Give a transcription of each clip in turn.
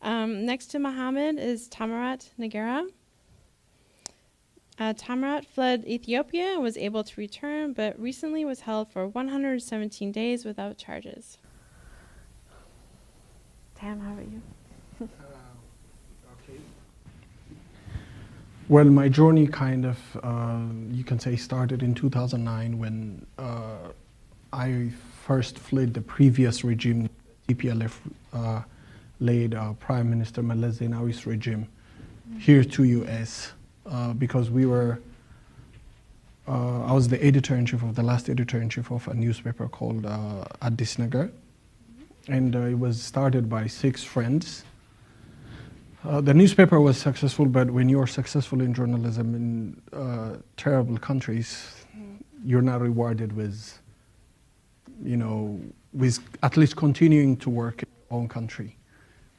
Next to Muhammad is Tamirat Negera. Tamirat fled Ethiopia and was able to return, but recently was held for 117 days without charges. Tam, how about you? Okay. Well, my journey kind of, you can say, started in 2009 when I first fled the previous regime, TPLF led Prime Minister Meles Zenawi's regime here to US because we were, I was the editor-in-chief of the last editor-in-chief of a newspaper called Addis Negara, and it was started by 6 friends. The newspaper was successful, but when you're successful in journalism in terrible countries, you're not rewarded with, you know, with at least continuing to work in your own country.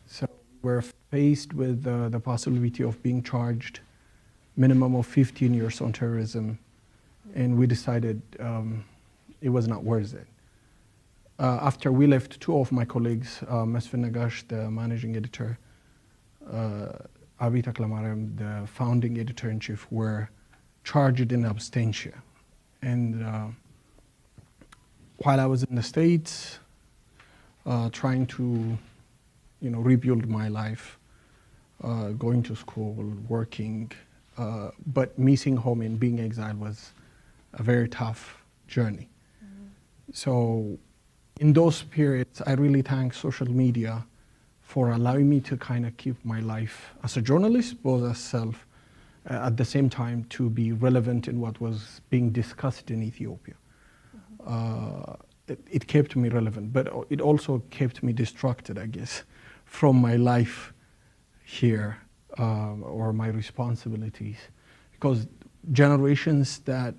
So we're faced with the possibility of being charged minimum of 15 years on terrorism, and we decided it was not worth it. After we left, 2 of my colleagues, Mesfin Nagash, the managing editor, Abi Taklamariam, the founding editor-in-chief, were charged in absentia. And while I was in the States, trying to, you know, rebuild my life, going to school, working, but missing home and being exiled was a very tough journey. So in those periods, I really thank social media for allowing me to kind of keep my life as a journalist, both as self, at the same time to be relevant in what was being discussed in Ethiopia. It kept me relevant, but it also kept me distracted, I guess, from my life here or my responsibilities. Because generations that,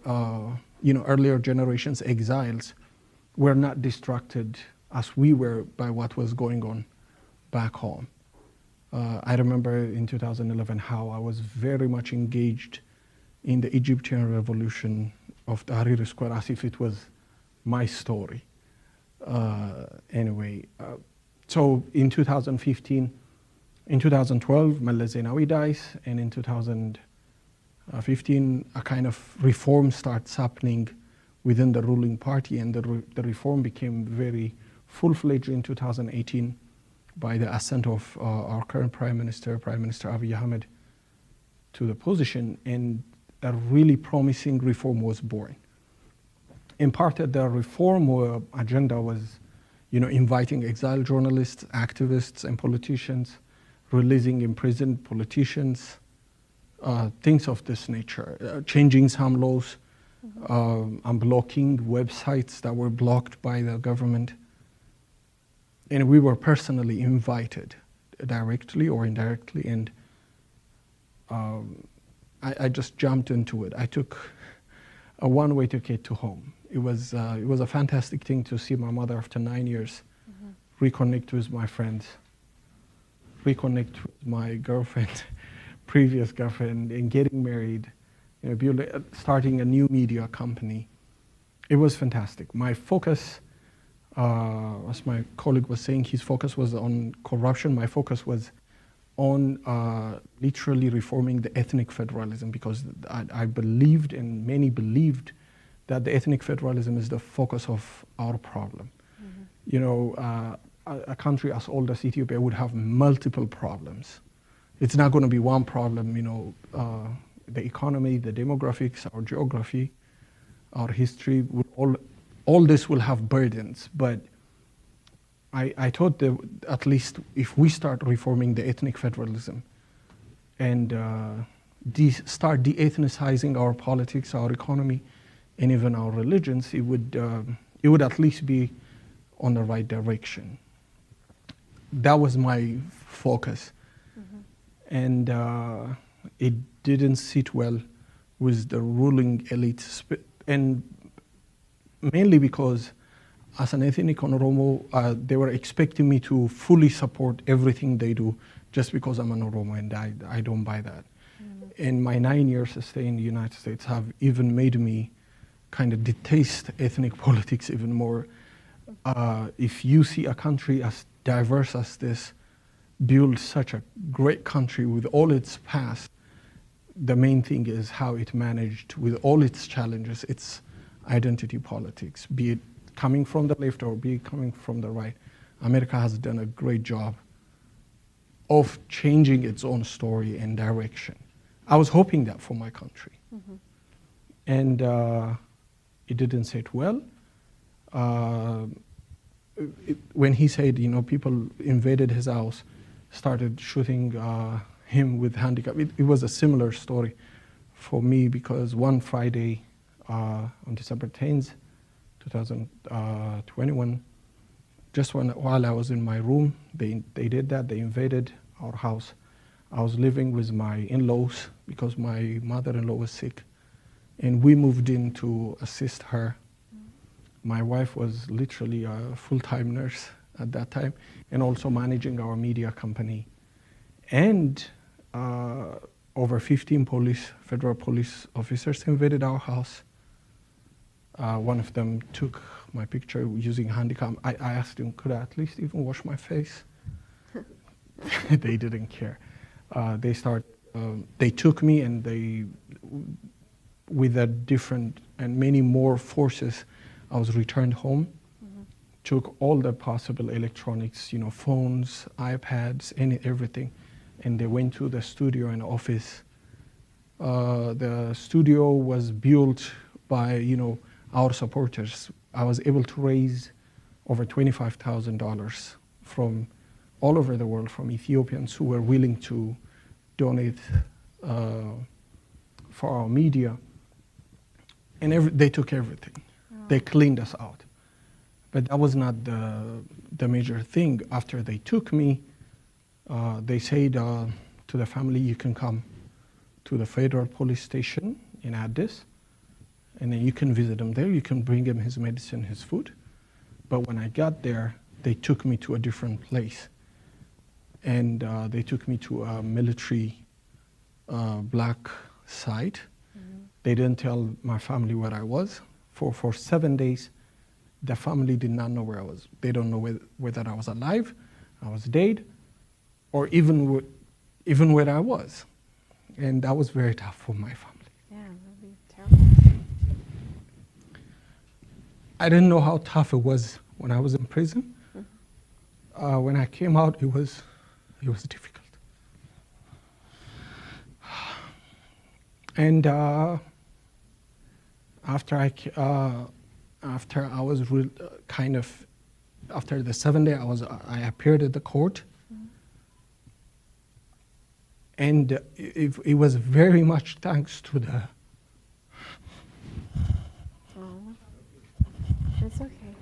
you know, earlier generations, exiles, were not distracted as we were by what was going on back home. I remember in 2011 how I was very much engaged in the Egyptian revolution of Tahrir Square as if it was my story. Anyway, so in 2015, in 2012, Meles Zenawi dies, and in 2015, a kind of reform starts happening within the ruling party, and the reform became very full-fledged in 2018 by the ascent of our current Prime Minister Abiy Ahmed, to the position, and a really promising reform was born. In part, the reform agenda was, you know, inviting exiled journalists, activists, and politicians, releasing imprisoned politicians, things of this nature, changing some laws, unblocking websites that were blocked by the government. And we were personally invited, directly or indirectly, and I just jumped into it. I took a one-way ticket to home. It was a fantastic thing to see my mother after 9 years, reconnect with my friends, reconnect with my girlfriend, previous girlfriend, and getting married, you know, starting a new media company. It was fantastic. My focus, as my colleague was saying, his focus was on corruption. My focus was on literally reforming the ethnic federalism, because I believed, and many believed, that the ethnic federalism is the focus of our problem. You know, a country as old as Ethiopia would have multiple problems. It's not going to be one problem, you know, the economy, the demographics, our geography, our history, all this will have burdens. But I thought that at least if we start reforming the ethnic federalism and start de-ethnicizing our politics, our economy, and even our religions, it would at least be on the right direction. That was my focus. And it didn't sit well with the ruling elite, and mainly because as an ethnic Oromo, they were expecting me to fully support everything they do just because I'm an Oromo, and I don't buy that. And my 9 years of stay in the United States have even made me kind of detest ethnic politics even more. If you see a country as diverse as this, build such a great country with all its past, the main thing is how it managed with all its challenges, its identity politics, be it coming from the left or be it coming from the right. America has done a great job of changing its own story and direction. I was hoping that for my country. Mm-hmm. And it didn't sit well. When he said, you know, people invaded his house, started shooting him with handicap, it was a similar story for me, because one Friday on December 10th, 2021, just while I was in my room, they did that. They invaded our house. I was living with my in-laws because my mother-in-law was sick, and we moved in to assist her. My wife was literally a full-time nurse at that time, and also managing our media company. And over 15 federal police officers invaded our house. One of them took my picture using handicap. I asked him, could I at least even wash my face? They didn't care. They took me, and with a different and many more forces, I was returned home. Mm-hmm. Took all the possible electronics, you know, phones, iPads, everything, and they went to the studio and office. The studio was built by, you know, our supporters. I was able to raise over $25,000 from all over the world, from Ethiopians who were willing to donate for our media. And they took everything. Oh. They cleaned us out. But that was not the major thing. After they took me, they said to the family, you can come to the federal police station in Addis, and then you can visit him there. You can bring him his medicine, his food. But when I got there, they took me to a different place. And they took me to a military black site. Mm-hmm. They didn't tell my family where I was. For 7 days, the family did not know where I was. They don't know whether I was alive, I was dead, or even where I was. And that was very tough for my family. Yeah, that would be terrible. I didn't know how tough it was when I was in prison. Mm-hmm. When I came out, it was difficult. And after the 7 day, I appeared at the court. Mm-hmm. And it was very much thanks to the. It's okay.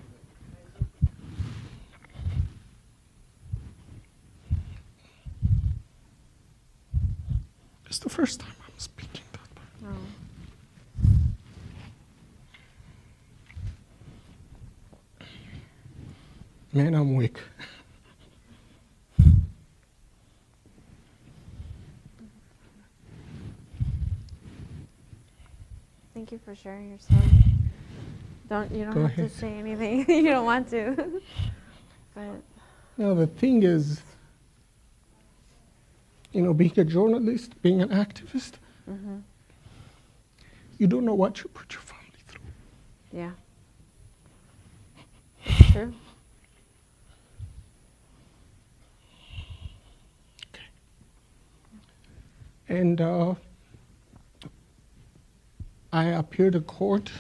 It's the first time I'm speaking that way. Oh. Man, I'm weak. Thank you for sharing your story. You don't have to say anything. You don't want to. But no, the thing is, you know, being a journalist, being an activist, mm-hmm. You don't know what you put your family through. Yeah. It's true. Okay. And I appeared at court.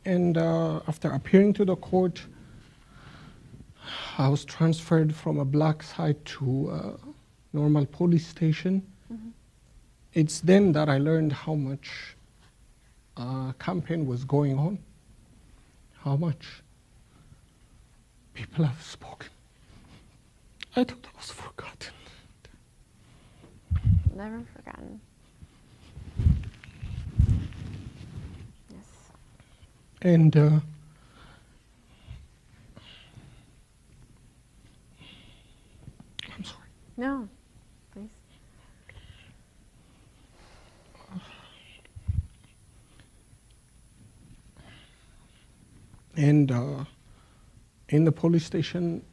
And after appearing to the court, I was transferred from a black site to a normal police station. Mm-hmm. It's then that I learned how much campaign was going on, how much people have spoken. I thought I was forgotten. Never forgotten. And I'm sorry. No, please. And In the police station,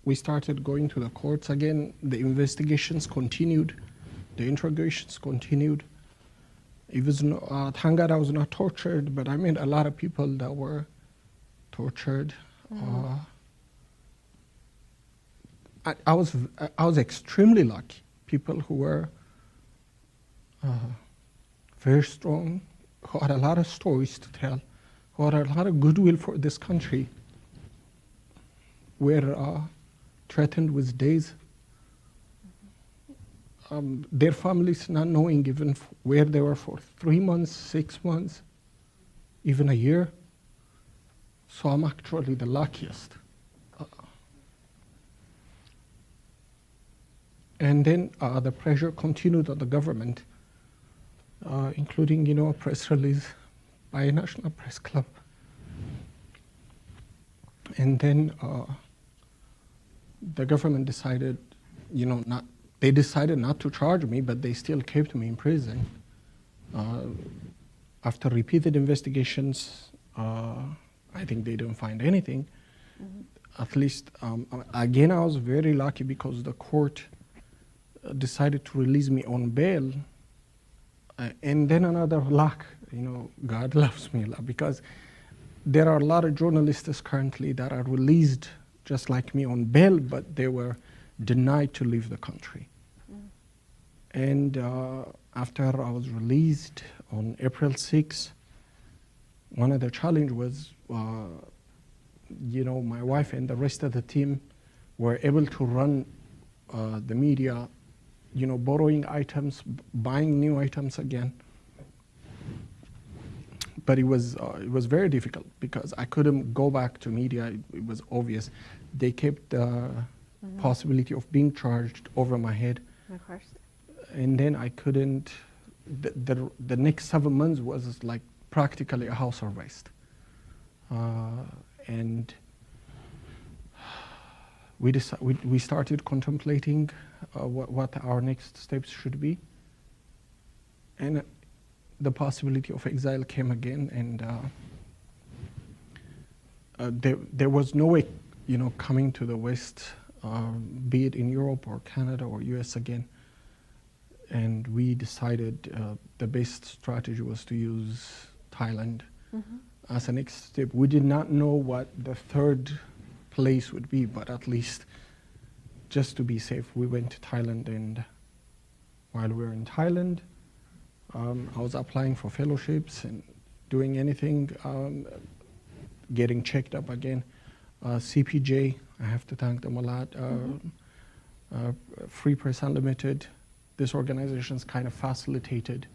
we started going to the courts again. The investigations continued. The interrogations continued. It was Tangara was not tortured, but I met a lot of people that were tortured. I was extremely lucky. People who were very strong, who had a lot of stories to tell, who had a lot of goodwill for this country, were threatened with days. Their families not knowing even where they were for 3 months, 6 months, even a year. So I'm actually the luckiest. And then the pressure continued on the government, including, a press release by a national press club. And then the government decided, they decided not to charge me, but they still kept me in prison. After repeated investigations, I think they didn't find anything. At least, again, I was very lucky because the court decided to release me on bail. And then another luck, God loves me a lot, because there are a lot of journalists currently that are released just like me on bail, but they were denied to leave the country. And after I was released on April 6th, one of the challenge was, my wife and the rest of the team were able to run the media, borrowing items, buying new items again. But it was very difficult because I couldn't go back to media. It was obvious. They kept the possibility of being charged over my head. Of course. And then I couldn't, the next 7 months was like practically a house arrest. And we started contemplating what our next steps should be. And the possibility of exile came again, and there was no way, coming to the West, be it in Europe or Canada or US again. And we decided the best strategy was to use Thailand as a next step. We did not know what the third place would be, but at least just to be safe, we went to Thailand. And while we were in Thailand, I was applying for fellowships and doing anything, getting checked up again. CPJ, I have to thank them a lot. Free Press Unlimited, these organizations kind of facilitated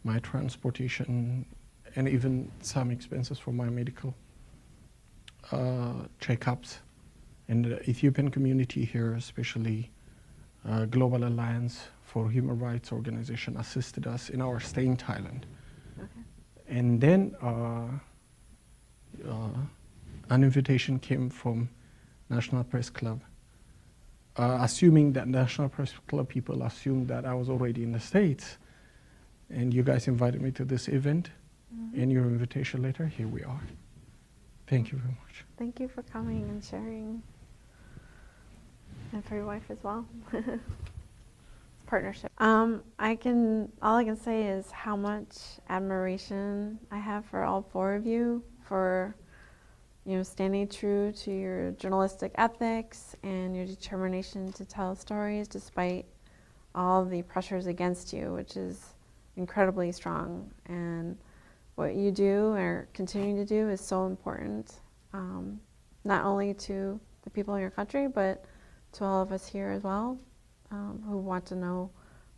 my transportation and even some expenses for my medical checkups. And the Ethiopian community here, especially Global Alliance for Human Rights Organization, assisted us in our stay in Thailand. Okay. And then an invitation came from National Press Club, assuming that National Press Club people assumed that I was already in the States. And you guys invited me to this event. In your invitation letter, here we are. Thank you very much. Thank you for coming and sharing. And for your wife as well. It's partnership. All I can say is how much admiration I have for all four of you for, standing true to your journalistic ethics and your determination to tell stories despite all the pressures against you, which is incredibly strong. And what you do or continue to do is so important, not only to the people in your country, but to all of us here as well, who want to know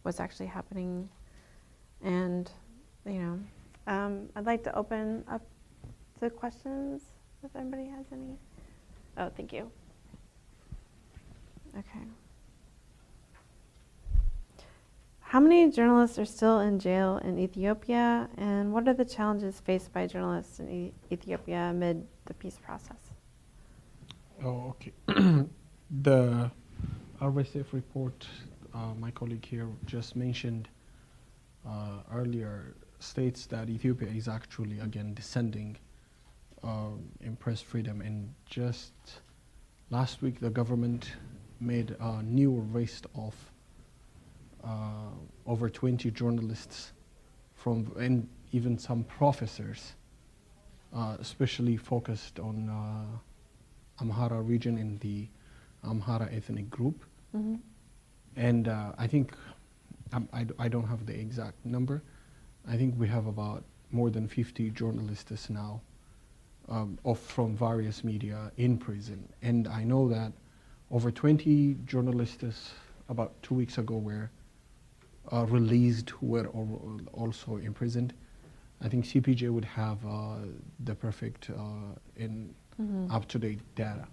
what's actually happening. And, I'd like to open up to questions if anybody has any. Oh, thank you. Okay. How many journalists are still in jail in Ethiopia, and what are the challenges faced by journalists in Ethiopia amid the peace process? Oh, okay. The RSF report my colleague here just mentioned earlier states that Ethiopia is actually again descending in press freedom. And just last week, the government made a new arrest of over 20 journalists and even some professors, especially focused on Amhara region in the Amhara ethnic group. Mm-hmm. And I think, I don't have the exact number, I think we have about more than 50 journalists now from various media in prison. And I know that over 20 journalists about 2 weeks ago were released who were also imprisoned. I think CPJ would have the perfect up-to-date data.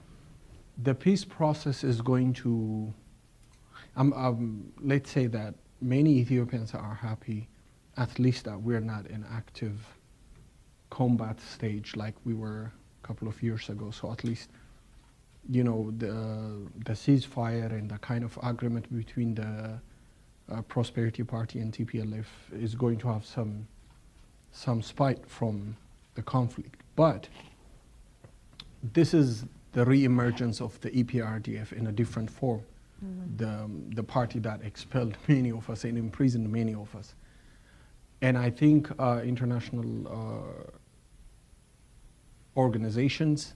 The peace process is going to, let's say that many Ethiopians are happy at least that we're not in active combat stage like we were a couple of years ago. So at least, you know, the ceasefire and the kind of agreement between the Prosperity Party and TPLF is going to have some spite from the conflict. But this is the re-emergence of the EPRDF in a different form. Mm-hmm. The party that expelled many of us and imprisoned many of us. And I think international organizations,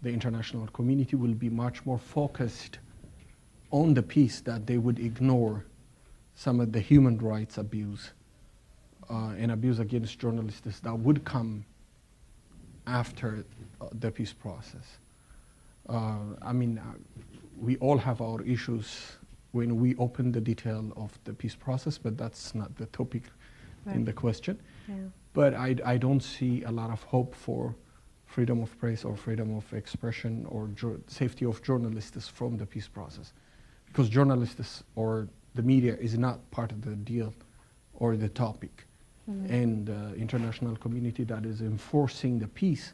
the international community will be much more focused on the peace, that they would ignore some of the human rights abuse and abuse against journalists that would come after the peace process. I mean, we all have our issues when we open the detail of the peace process, but that's not the topic in the question. Yeah. But I don't see a lot of hope for freedom of press or freedom of expression or safety of journalists from the peace process. Because journalists or the media is not part of the deal or the topic. Mm-hmm. And the international community that is enforcing the peace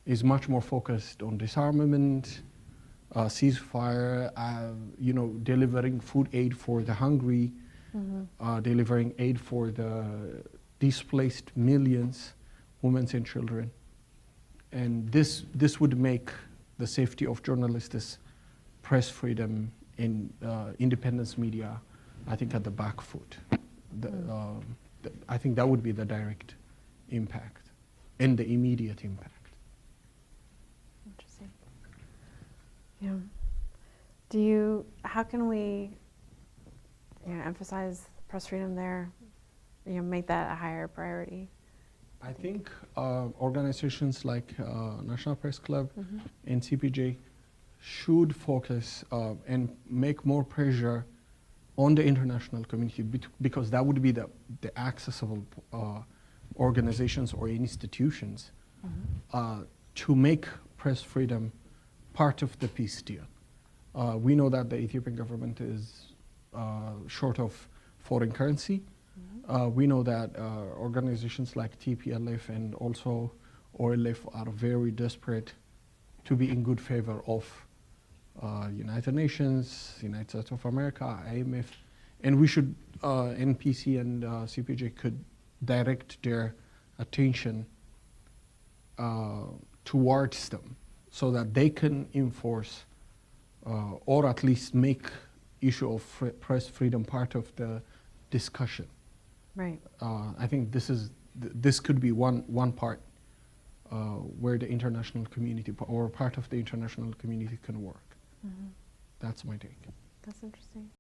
is much more focused on disarmament, ceasefire, you know, delivering food aid for the hungry, mm-hmm. Delivering aid for the displaced millions, women and children. And this would make the safety of journalists, press freedom, and independence media, I think, at the back foot. I think that would be the direct impact and the immediate impact. Interesting. Yeah. How can we, emphasize press freedom there, make that a higher priority? I think organizations like National Press Club mm-hmm. and CPJ should focus and make more pressure on the international community, because that would be the accessible organizations or institutions mm-hmm. To make press freedom part of the peace deal. We know that the Ethiopian government is short of foreign currency. Mm-hmm. We know that organizations like TPLF and also OLF are very desperate to be in good favor of United Nations, United States of America, IMF, and we should, NPC and CPJ could direct their attention towards them so that they can enforce or at least make issue of press freedom part of the discussion. Right. I think this could be one part where the international community or part of the international community can work. Mm-hmm. That's my take. That's interesting.